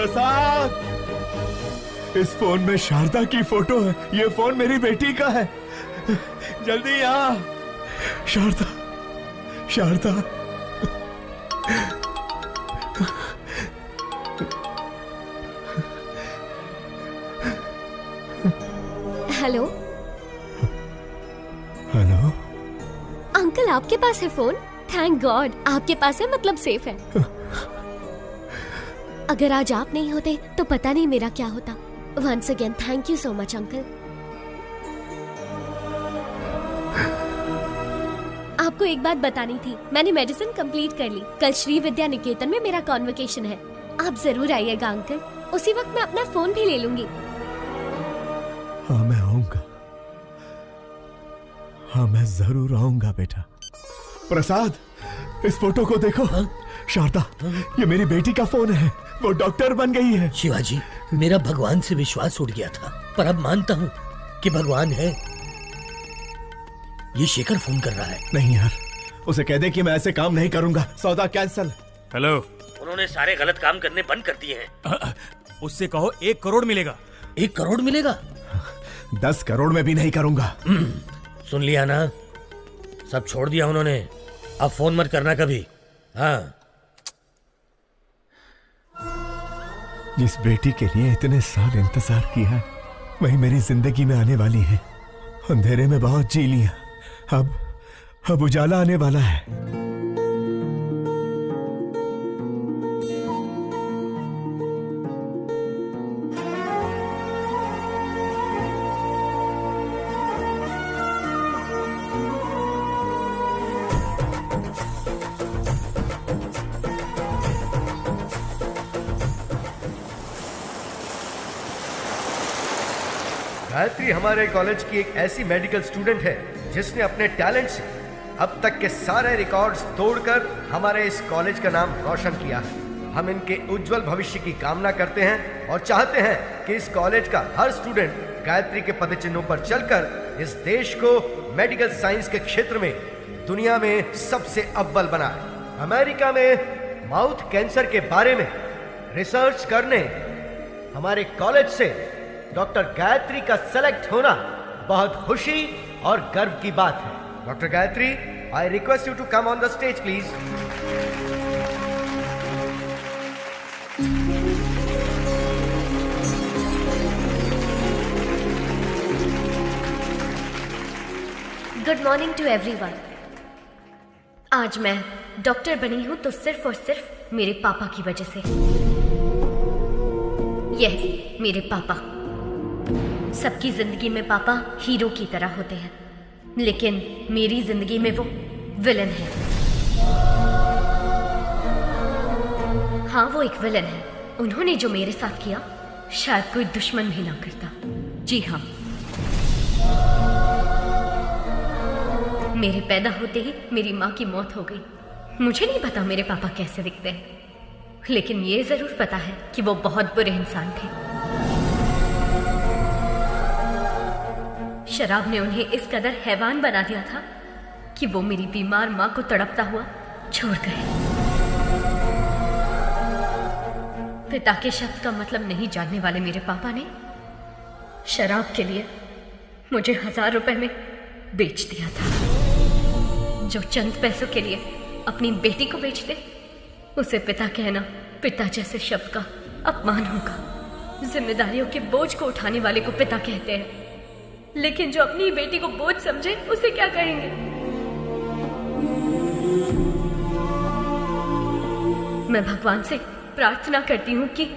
प्रसाद, इस फोन में शारदा की फोटो है। ये फोन मेरी बेटी का है। जल्दी आ। Sharda, Sharda. Hello. Hello uncle, आपके पास है फोन? थैंक गॉड, आपके पास है मतलब सेफ है। अगर आज आप नहीं होते तो पता नहीं मेरा क्या होता। Once again thank you so much uncle. आपको एक बात बतानी थी, मैंने मेडिसिन कंप्लीट कर ली। कल श्री विद्या निकेतन में मेरा कॉन्वोकेशन है। आप जरूर आइएगा अंकल। उसी वक्त मैं अपना फोन भी ले लूंगी। हाँ, मैं आऊंगा। हाँ, मैं जरूर आऊंगा बेटा। प्रसाद, इस फोटो को देखो। शारदा, ये मेरी बेटी का फोन है। वो डॉक्टर बन गई है। शिवाजी, मेरा भगवान से विश्वास उठ गया था, पर अब मानता हूँ कि भगवान है। ये शेखर फोन कर रहा है। नहीं यार, उसे कह दे कि मैं ऐसे काम नहीं करूंगा। सौदा कैंसल। हेलो। उन्होंने सारे गलत काम करने बंद कर दिए हैं। उससे कहो 1 करोड़ मिलेगा। 1 करोड़ मिलेगा? 10 करोड़ में भी नहीं करूंगा। सुन लिया ना, सब छोड़ दिया उन्होंने। अब फोन मत करना कभी। हाँ। जिस बेटी के लिए इतने साल इंतजार किया, वही मेरी जिंदगी में आने वाली है। अंधेरे में बहुत जी लिया, अब उजाला आने वाला है। गायत्री हमारे कॉलेज की एक ऐसी मेडिकल स्टूडेंट है जिसने अपने टैलेंट से अब तक के सारे रिकॉर्ड्स तोड़कर हमारे इस कॉलेज का नाम रोशन किया है। हम इनके उज्जवल भविष्य की कामना करते हैं और चाहते हैं कि इस कॉलेज का हर स्टूडेंट गायत्री के पदचिन्हों पर चलकर इस देश को मेडिकल साइंस के क्षेत्र में दुनिया में सबसे अव्वल बनाए। अमेरिका में माउथ कैंसर के बारे में रिसर्च करने हमारे कॉलेज से डॉक्टर गायत्री का सेलेक्ट होना बहुत खुशी और गर्व की बात है। Doctor Gayatri, I request you to come on the stage please. Good morning to everyone. आज मैं डॉक्टर बनी हूं तो सिर्फ और सिर्फ मेरे पापा की वजह से। यस, मेरे पापा। सबकी जिंदगी में पापा हीरो की तरह होते हैं, लेकिन मेरी जिंदगी में वो विलन है। हाँ, वो एक विलन है। उन्होंने जो मेरे साथ किया शायद कोई दुश्मन भी ना करता। जी हाँ, मेरे पैदा होते ही मेरी माँ की मौत हो गई। मुझे नहीं पता मेरे पापा कैसे दिखते हैं, लेकिन ये जरूर पता है कि वो बहुत बुरे इंसान थे। शराब ने उन्हें इस कदर हैवान बना दिया था कि वो मेरी बीमार माँ को तड़पता हुआ छोड़ गए। पिता के शब्द का मतलब नहीं जानने वाले मेरे पापा ने शराब के लिए मुझे 1000 रुपए में बेच दिया था। जो चंद पैसों के लिए अपनी बेटी को बेच दे, उसे पिता कहना पिता जैसे शब्द का अपमान होगा। जिम्मेदारियों के बोझ को उठाने वाले को पिता कहते हैं, लेकिन जो अपनी बेटी को बोझ समझे उसे क्या कहेंगे? मैं भगवान से प्रार्थना करती हूँ कि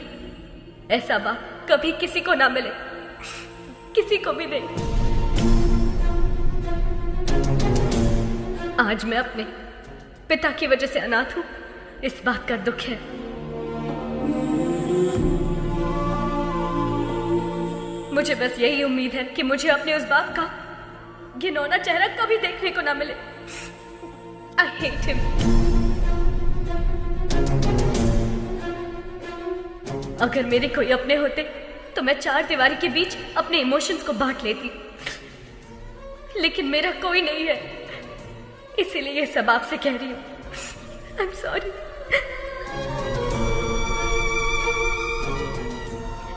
ऐसा बाप कभी किसी को ना मिले, किसी को भी नहीं। आज मैं अपने पिता की वजह से अनाथ हूँ, इस बात का दुख है। मुझे बस यही उम्मीद है कि मुझे अपने उस बाप का घिनौना चेहरा कभी देखने को ना मिले। I hate him। अगर मेरे कोई अपने होते तो मैं 4 दीवारी के बीच अपने इमोशंस को बांट लेती, लेकिन मेरा कोई नहीं है, इसीलिए ये सब आपसे कह रही हूँ। I'm sorry।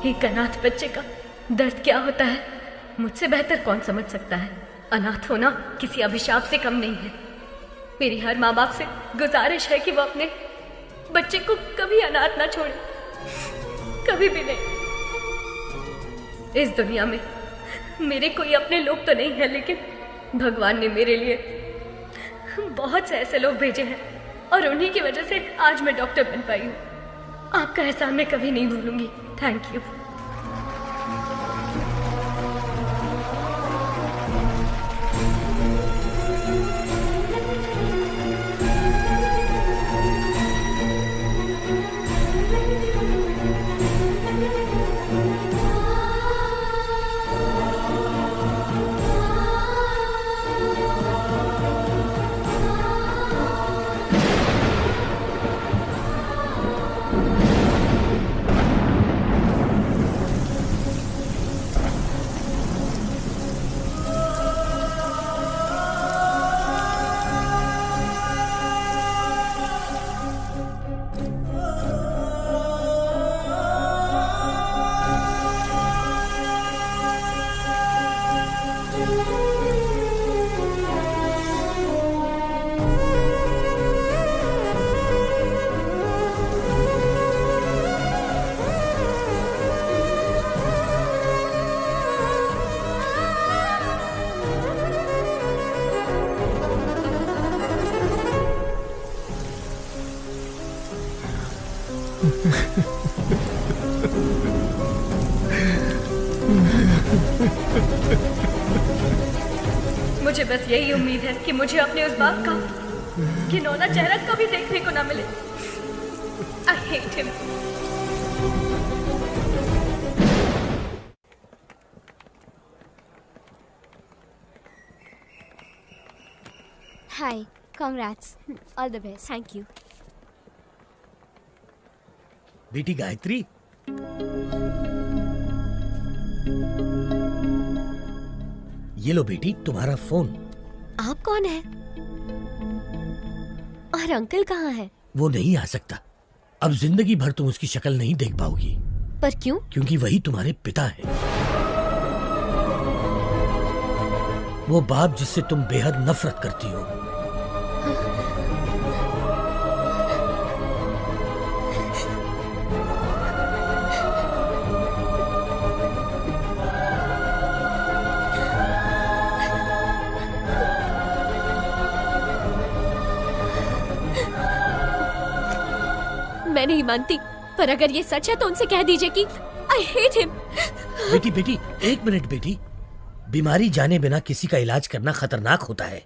एक अनाथ बच्चे का दर्द क्या होता है मुझसे बेहतर कौन समझ सकता है। अनाथ होना किसी अभिशाप से कम नहीं है। मेरी हर माँ बाप से गुजारिश है कि वो अपने बच्चे को कभी अनाथ ना छोड़े, कभी भी नहीं। इस दुनिया में मेरे कोई अपने लोग तो नहीं है, लेकिन भगवान ने मेरे लिए बहुत से ऐसे लोग भेजे हैं और उन्हीं की वजह से आज मैं डॉक्टर बन पाई हूँ। आपका एहसान मैं कभी नहीं भूलूंगी। Thank you. मुझे बस यही उम्मीद है कि मुझे अपने उस बाप का घिनौना चेहरा कभी देखने को ना मिले। I hate him. Hi, congrats. All the best. Thank you. बेटी गायत्री, ये लो बेटी तुम्हारा फोन। आप कौन है? और अंकल कहाँ है? वो नहीं आ सकता। अब जिंदगी भर तुम उसकी शक्ल नहीं देख पाओगी। पर क्यों? क्योंकि वही तुम्हारे पिता है, वो बाप जिससे तुम बेहद नफरत करती हो। मैं नहीं मानती, पर अगर ये सच है तो उनसे कह दीजिए कि I hate him. बेटी बेटी एक मिनट बेटी, बीमारी जाने बिना किसी का इलाज करना खतरनाक होता है।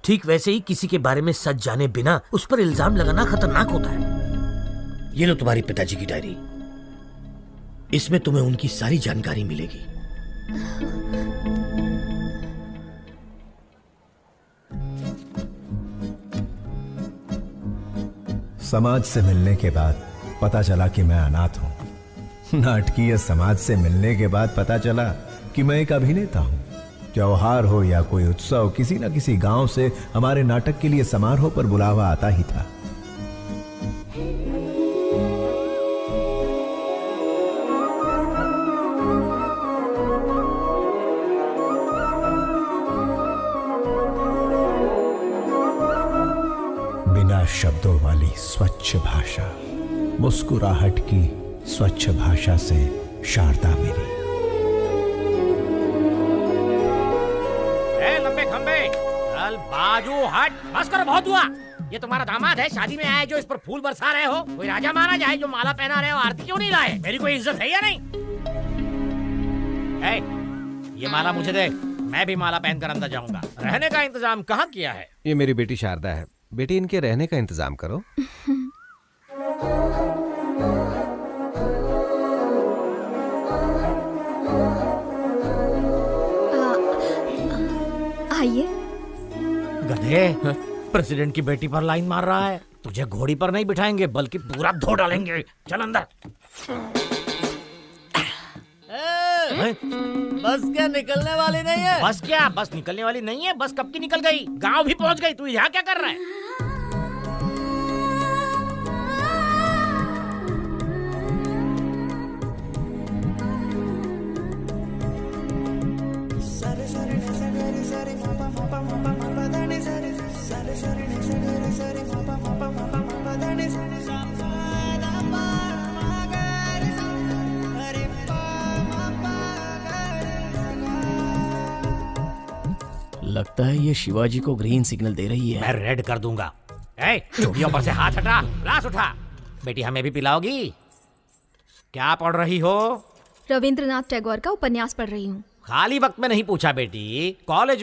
ठीक वैसे ही किसी के बारे में सच जाने बिना उस पर इल्जाम लगाना खतरनाक होता है। ये लो तुम्हारी पिताजी की डायरी, इसमें तुम्हें उनकी सारी जानकारी मिलेगी। समाज से मिलने के बाद पता चला कि मैं अनाथ हूं। नाटकीय समाज से मिलने के बाद पता चला कि मैं एक अभिनेता हूं। त्योहार हो या कोई उत्सव, किसी न किसी गांव से हमारे नाटक के लिए समारोह पर बुलावा आता ही था। बिना शब्दों वाली स्वच्छ भाषा, मुस्कुराहट की स्वच्छ भाषा से शारदा मेरी। लंबे खंबे चल बाजू हट, बस करो, बहुत हुआ। ये तुम्हारा दामाद है, शादी में आए जो इस पर फूल बरसा रहे हो। कोई राजा माना जाए जो माला पहना रहे हो, आरती क्यों नहीं लाए? मेरी कोई इज्जत है या नहीं? ये माला मुझे दे, मैं भी माला पहनकर अंदर जाऊंगा। रहने का इंतजाम कहाँ किया है? ये मेरी बेटी शारदा है। बेटी, इनके रहने का इंतजाम करो। आइए। गधे, प्रेसिडेंट की बेटी पर लाइन मार रहा है। तुझे घोड़ी पर नहीं बिठाएंगे बल्कि पूरा धो डालेंगे। चल अंदर। बस क्या निकलने वाली नहीं है? बस क्या? बस निकलने वाली नहीं है? बस कब की निकल गई, गांव भी पहुंच गई। तू यहाँ क्या कर रहा है? लगता है ये शिवाजी को ग्रीन सिग्नल दे रही है। मैं रेड कर दूंगा। ए, चूड़ियों पर से हाथ हटा, ग्लास उठा। बेटी हमें भी पिलाओगी? क्या पढ़ रही हो? रविंद्रनाथ टैगोर का उपन्यास पढ़ रही हूँ। खाली वक्त में नहीं पूछा बेटी, कॉलेज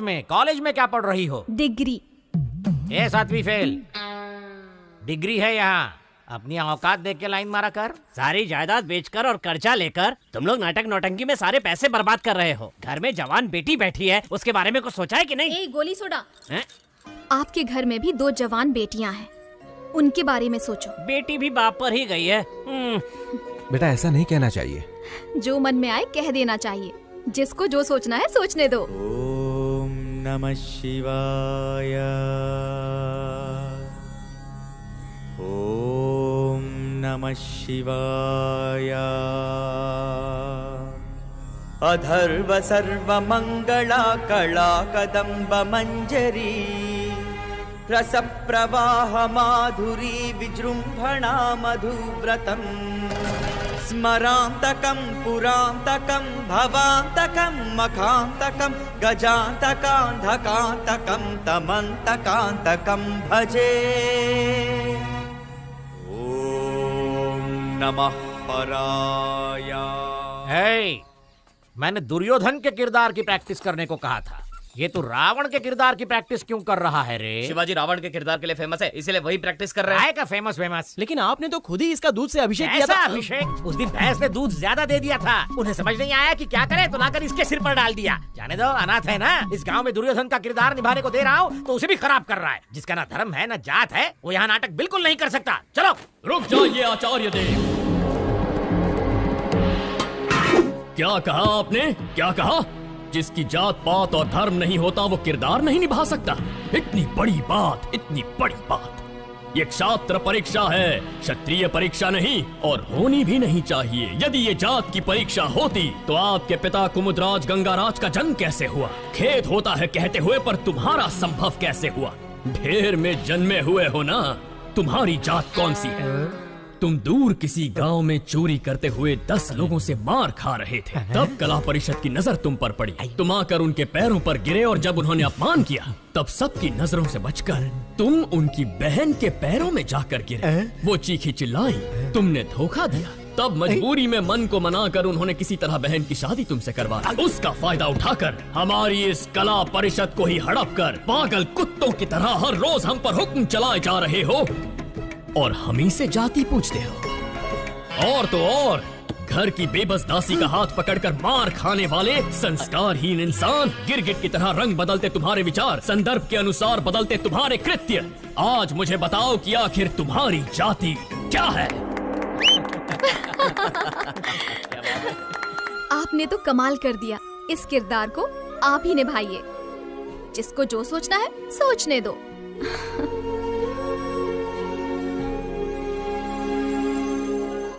में क्या पढ़ रही हो? डिग्री। ए 7वीं फेल, डिग्री है यहाँ। अपनी औकात देख के लाइन मारा कर। सारी जायदाद बेचकर और कर्जा लेकर तुम लोग नाटक नौटंकी में सारे पैसे बर्बाद कर रहे हो। घर में जवान बेटी बैठी है, उसके बारे में कुछ सोचा है कि नहीं? ए, गोली सोडा। हैं? आपके घर में भी 2 जवान बेटियां हैं, उनके बारे में सोचो। बेटी भी बाप पर ही गई है। बेटा ऐसा नहीं कहना चाहिए। जो मन में आए कह देना चाहिए। जिसको जो सोचना है सोचने दो। ओम नमः शिवाय। ओम नमः शिवाय। अधर्व सर्वमंगला कला कदम्ब मंजरी रस प्रवाह माधुरी विजृंभणा मधुव्रतम् स्मरान्तकं पुरान्तकं भवान्तकं मखान्तकं गजान्तकान्धकान्तकं तमन्तकान्तकं भजे। ॐ नमः पराय। हे, मैंने दुर्योधन के किरदार की प्रैक्टिस करने को कहा था। ये तू रावण के किरदार की प्रैक्टिस क्यों कर रहा है रे? शिवाजी रावण के किरदार के लिए फेमस है, इसलिए वही प्रैक्टिस कर रहा है। का फेमस। लेकिन आपने तो खुद ही इसका दूध से अभिषेक किया ऐसा था। अभिषेक? उस दिन भैंस ने दूध ज्यादा दे दिया था, उन्हें समझ नहीं आया कि क्या करे तो लाकर इसके सिर पर डाल दिया। जाने दो, अनाथ है ना। इस गांव में दुर्योधन का किरदार निभाने को दे रहा हूँ तो उसे भी खराब कर रहा है। जिसका ना धर्म है ना जात है, वो यहाँ नाटक बिल्कुल नहीं कर सकता। चलो। रुक जाइए आचार्य देव। क्या कहा आपने? क्या कहा? जिसकी जात पात और धर्म नहीं होता वो किरदार नहीं निभा सकता? इतनी बड़ी बात, इतनी बड़ी बात। ये क्षात्र परीक्षा है, क्षत्रिय परीक्षा नहीं, और होनी भी नहीं चाहिए। यदि ये जात की परीक्षा होती तो आपके पिता कुमुदराज गंगाराज का जन्म कैसे हुआ? खेद होता है कहते हुए, पर तुम्हारा संभव कैसे हुआ? ढेर में जन्मे हुए हो ना। तुम्हारी जात कौन सी है? तुम दूर किसी गांव में चोरी करते हुए 10 लोगों से मार खा रहे थे, तब कला परिषद की नजर तुम पर पड़ी। तुम आकर उनके पैरों पर गिरे और जब उन्होंने अपमान किया तब सबकी नजरों से बचकर तुम उनकी बहन के पैरों में जाकर गिरे। वो चीखी चिल्लाई, तुमने धोखा दिया। तब मजबूरी में मन को मनाकर उन्होंने किसी तरह बहन की शादी तुमसे करवा दी। उसका फायदा उठाकर हमारी इस कला परिषद को ही हड़प कर पागल कुत्तों की तरह हर रोज हम पर हुक्म चलाए जा रहे हो और हमी से जाति पूछते हो। और तो और घर की बेबस दासी का हाथ पकड़कर मार खाने वाले संस्कारहीन इंसान, गिरगिट की तरह रंग बदलते तुम्हारे विचार, संदर्भ के अनुसार बदलते तुम्हारे कृत्य। आज मुझे बताओ कि आखिर तुम्हारी जाति क्या है? आपने तो कमाल कर दिया। इस किरदार को आप ही निभाइए। जिसको जो सोचना है सोचने दो।